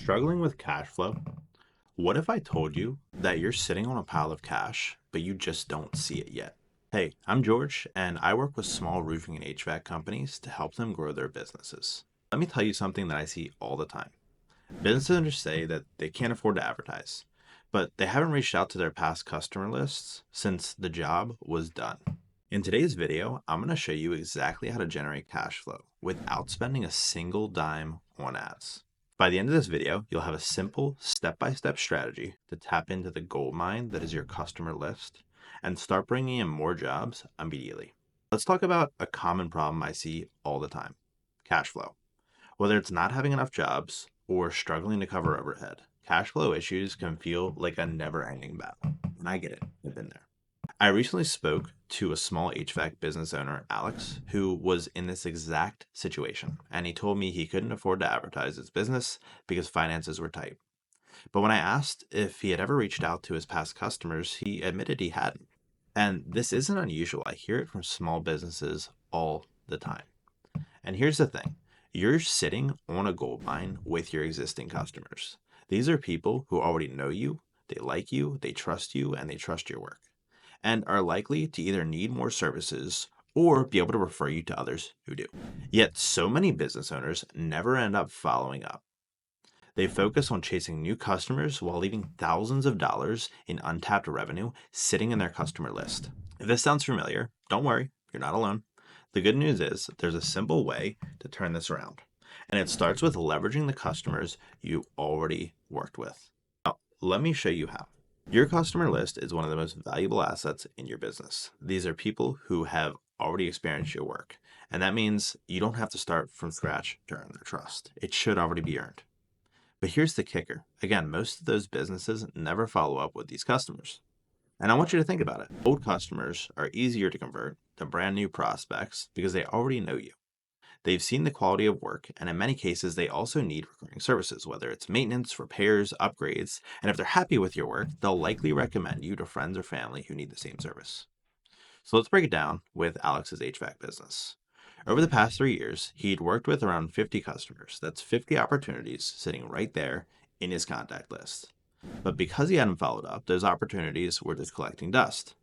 Struggling with cash flow? What if I told you that you're sitting on a pile of cash, but you just don't see it yet? Hey, I'm George, and I work with small roofing and HVAC companies to help them grow their businesses. Let me tell you something that I see all the time. Business owners say that they can't afford to advertise, but they haven't reached out to their past customer lists since the job was done. In today's video, I'm going to show you exactly how to generate cash flow without spending a single dime on ads. By the end of this video, you'll have a simple step-by-step strategy to tap into the gold mine that is your customer list and start bringing in more jobs immediately. Let's talk about a common problem I see all the time: cash flow. Whether it's not having enough jobs or struggling to cover overhead, cash flow issues can feel like a never-ending battle. And I get it, I've been there. I recently spoke to a small HVAC business owner, Alex, who was in this exact situation, and he told me he couldn't afford to advertise his business because finances were tight. But when I asked if he had ever reached out to his past customers, he admitted he hadn't. And this isn't unusual. I hear it from small businesses all the time. And here's the thing: you're sitting on a gold mine with your existing customers. These are people who already know you, they trust you, and they trust your work, and are likely to either need more services or be able to refer you to others who do. Yet so many business owners never end up following up. They focus on chasing new customers while leaving thousands of dollars in untapped revenue sitting in their customer list. If this sounds familiar, don't worry, you're not alone. The good news is there's a simple way to turn this around, and it starts with leveraging the customers you already worked with. Now, let me show you how. Your customer list is one of the most valuable assets in your business. These are people who have already experienced your work, and that means you don't have to start from scratch to earn their trust. It should already be earned. But here's the kicker. Again, most of those businesses never follow up with these customers. And I want you to think about it. Old customers are easier to convert than brand new prospects because they already know you. They've seen the quality of work, and in many cases, they also need recurring services, whether it's maintenance, repairs, upgrades, and if they're happy with your work, they'll likely recommend you to friends or family who need the same service. So let's break it down with Alex's HVAC business. Over the past 3 years, he'd worked with around 50 customers. That's 50 opportunities sitting right there in his contact list. But because he hadn't followed up, those opportunities were just collecting dust.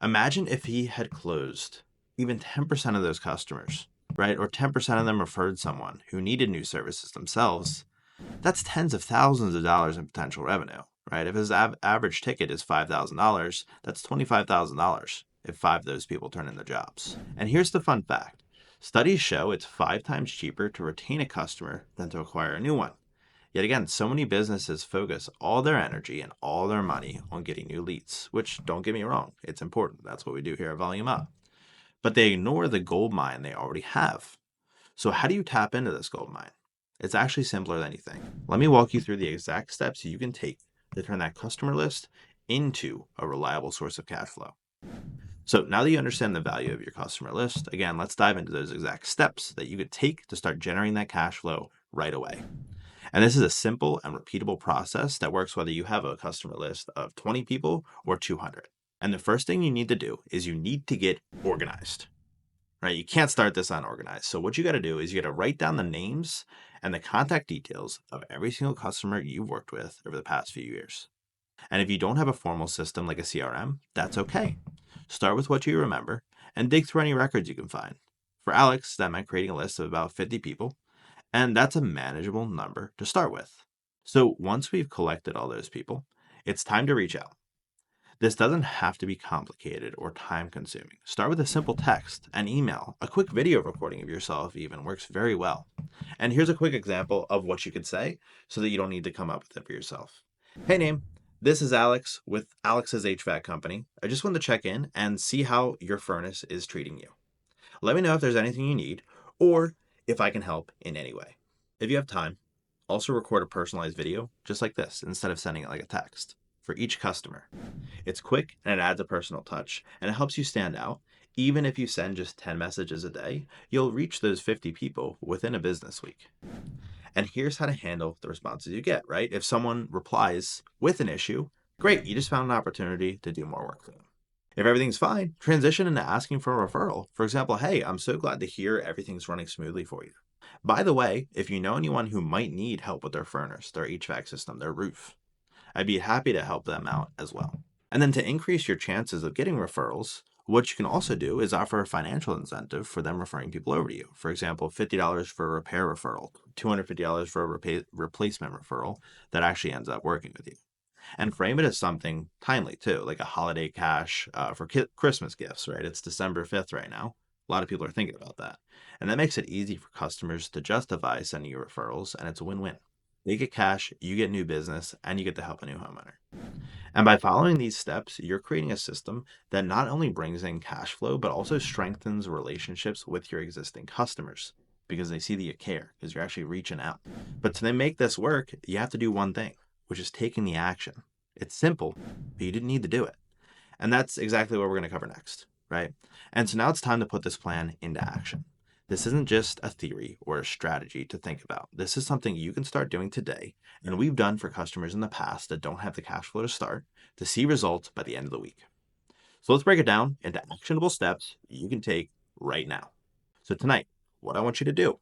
Imagine if he had closed even 10% of those customers, right? Or 10% of them referred someone who needed new services themselves. That's tens of thousands of dollars in potential revenue, right? If his average ticket is $5,000, that's $25,000 if 5 of those people turn in their jobs. And here's the fun fact: studies show it's 5 times cheaper to retain a customer than to acquire a new one. Yet again, so many businesses focus all their energy and all their money on getting new leads, which, don't get me wrong, it's important. That's what we do here at Volume Up. But they ignore the gold mine they already have. So how do you tap into this gold mine? It's actually simpler than you think. Let me walk you through the exact steps you can take to turn that customer list into a reliable source of cash flow. So now that you understand the value of your customer list, again, let's dive into those exact steps that you could take to start generating that cash flow right away. And this is a simple and repeatable process that works whether you have a customer list of 20 people or 200. And the first thing you need to do is you need to get organized, right? You can't start this unorganized. So what you got to do is you got to write down the names and the contact details of every single customer you've worked with over the past few years. And if you don't have a formal system like a CRM, that's okay. Start with what you remember and dig through any records you can find. For Alex, that meant creating a list of about 50 people, and that's a manageable number to start with. So once we've collected all those people, it's time to reach out. This doesn't have to be complicated or time consuming. Start with a simple text, an email, a quick video recording of yourself even works very well. And here's a quick example of what you could say so that you don't need to come up with it for yourself. Hey name, this is Alex with Alex's HVAC company. I just wanted to check in and see how your furnace is treating you. Let me know if there's anything you need or if I can help in any way. If you have time, also record a personalized video just like this instead of sending it like a text for each customer. It's quick and it adds a personal touch, and it helps you stand out. Even if you send just 10 messages a day, you'll reach those 50 people within a business week. And here's how to handle the responses you get, right? If someone replies with an issue, great, you just found an opportunity to do more work for them. If everything's fine, transition into asking for a referral. For example, hey, I'm so glad to hear everything's running smoothly for you. By the way, if you know anyone who might need help with their furnace, their HVAC system, their roof, I'd be happy to help them out as well. And then to increase your chances of getting referrals, what you can also do is offer a financial incentive for them referring people over to you. For example, $50 for a repair referral, $250 for a replacement referral that actually ends up working with you. And frame it as something timely too, like a holiday cash for Christmas gifts, right? It's December 5th right now. A lot of people are thinking about that. And that makes it easy for customers to justify sending you referrals, and it's a win win. They get cash, you get new business, and you get to help a new homeowner. And by following these steps, you're creating a system that not only brings in cash flow, but also strengthens relationships with your existing customers because they see that you care, because you're actually reaching out. But to then make this work, you have to do one thing, which is taking the action. It's simple, but you didn't need to do it. And that's exactly what we're going to cover next, right? And so now it's time to put this plan into action. This isn't just a theory or a strategy to think about. This is something you can start doing today, and we've done for customers in the past that don't have the cash flow to start to see results by the end of the week. So let's break it down into actionable steps you can take right now. So tonight, what I want you to do,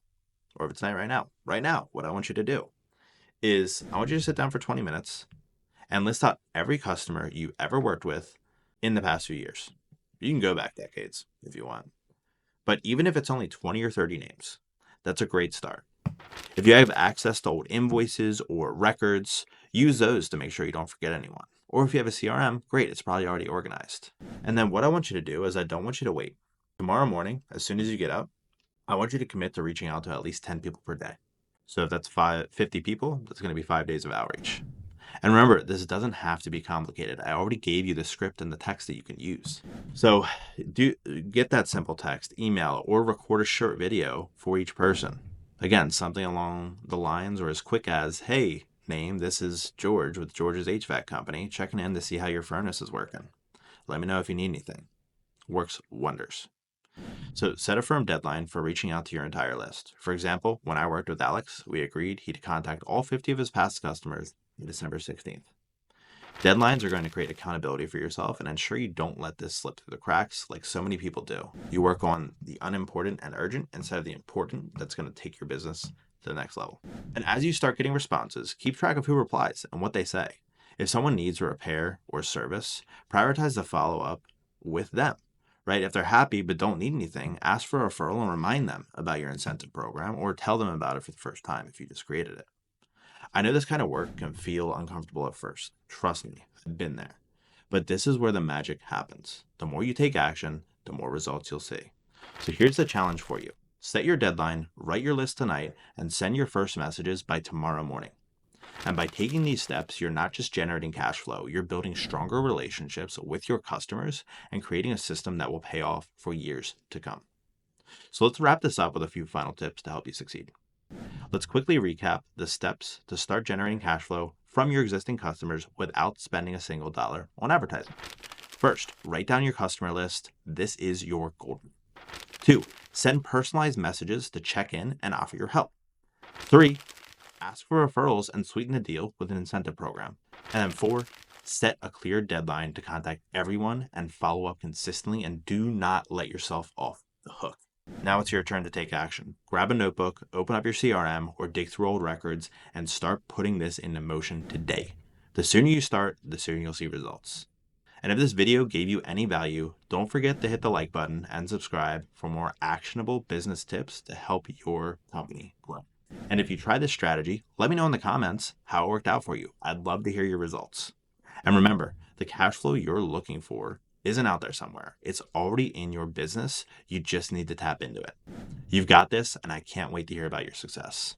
or if it's not right now, what I want you to do is I want you to sit down for 20 minutes and list out every customer you ever worked with in the past few years. You can go back decades if you want. But even if it's only 20 or 30 names, that's a great start. If you have access to old invoices or records, use those to make sure you don't forget anyone. Or if you have a CRM, great, it's probably already organized. And then what I want you to do is I don't want you to wait. Tomorrow morning, as soon as you get up, I want you to commit to reaching out to at least 10 people per day. So if that's 50 people, that's going to be 5 days of outreach. And remember, this doesn't have to be complicated. I already gave you the script and the text that you can use. So get that simple text, email, or record a short video for each person. Again, something along the lines or as quick as, hey, name, this is George with George's HVAC company, checking in to see how your furnace is working. Let me know if you need anything. Works wonders. So set a firm deadline for reaching out to your entire list. For example, when I worked with Alex, we agreed he'd contact all 50 of his past customers on December 16th. Deadlines are going to create accountability for yourself and ensure you don't let this slip through the cracks like so many people do. You work on the unimportant and urgent instead of the important that's going to take your business to the next level. And as you start getting responses, keep track of who replies and what they say. If someone needs a repair or service, prioritize the follow-up with them. Right? If they're happy but don't need anything, ask for a referral and remind them about your incentive program or tell them about it for the first time if you just created it. I know this kind of work can feel uncomfortable at first. Trust me, I've been there. But this is where the magic happens. The more you take action, the more results you'll see. So here's the challenge for you. Set your deadline, write your list tonight, and send your first messages by tomorrow morning. And by taking these steps, you're not just generating cash flow, you're building stronger relationships with your customers and creating a system that will pay off for years to come. So let's wrap this up with a few final tips to help you succeed. Let's quickly recap the steps to start generating cash flow from your existing customers without spending a single dollar on advertising. First, write down your customer list. This is your gold. 2, send personalized messages to check in and offer your help. 3, ask for referrals and sweeten the deal with an incentive program. And then 4, set a clear deadline to contact everyone and follow up consistently, and do not let yourself off the hook. Now it's your turn to take action. Grab a notebook, open up your CRM, or dig through old records and start putting this into motion today. The sooner you start, the sooner you'll see results. And if this video gave you any value, don't forget to hit the like button and subscribe for more actionable business tips to help your company grow. And if you try this strategy, let me know in the comments how it worked out for you. I'd love to hear your results. And remember, the cash flow you're looking for isn't out there somewhere. It's already in your business. You just need to tap into it. You've got this, and I can't wait to hear about your success.